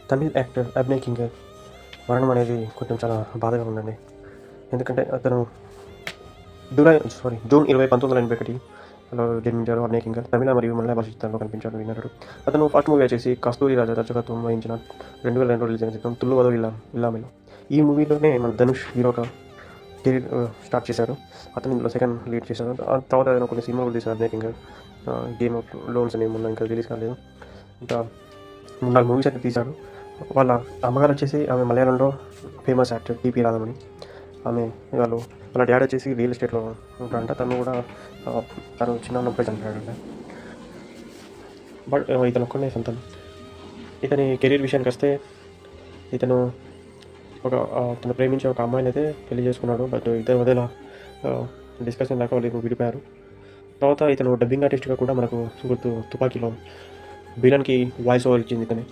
Tamil actor Abhinay king మరణం అనేది కొంచెం చాలా బాధగా ఉందండి. ఎందుకంటే అతను జూన్ 20, 1981లో జన్మించారు అభినయ్ కింగ్. తమిళ మరియు మలయాళ భాష చిత్రాల్లో కనిపించాడు ఈ నటుడు. అతను ఫస్ట్ మూవీ వచ్చేసి కస్తూరి రాజా దర్శకత్వం వహించిన 2002లో రిలీజ్ అయిన చిత్రం 'తుల్లువదో ఇల్లామెలో'. ఈ మూవీలోనే మన ధనుష్ హీరోగా కెరీర్ స్టార్ట్ చేశాడు. అతను ఇందులో సెకండ్ లీడ్ చేశాడు. ఆ తర్వాత ఆయన కొన్ని సినిమాలు కూడా తీశాడు Abhinay king. Game of loans అని మొన్న ఇంకా రిలీజ్ కాలేదు. ఇంకా 3-4 మూవీస్ అయితే తీశాడు. వాళ్ళ అమ్మగారు వచ్చేసి ఆమె మలయాళంలో ఫేమస్ యాక్టర్ టీపీ రాధమణి. వాళ్ళ డాడీ వచ్చేసి రియల్ ఎస్టేట్లో ఉంటాడంట. తను చిన్న ఉన్నప్పుడే చనిపోయాడంట. బట్ ఇతను ఒక్కడే సంతానం. ఇతని కెరీర్ విషయానికి వస్తే ఇతను తను ప్రేమించే ఒక అమ్మాయిని అయితే పెళ్లి చేసుకున్నాడు. బట్ ఇద్దరు మధ్యలో డిస్కషన్ లేక వాళ్ళు విడిపోయారు. తర్వాత ఇతను డబ్బింగ్ ఆర్టిస్ట్గా కూడా మనకు గుర్తు 'తుపాకీలో విలన్కి వాయిస్ ఓవర్ ఇచ్చింది ఇతనే.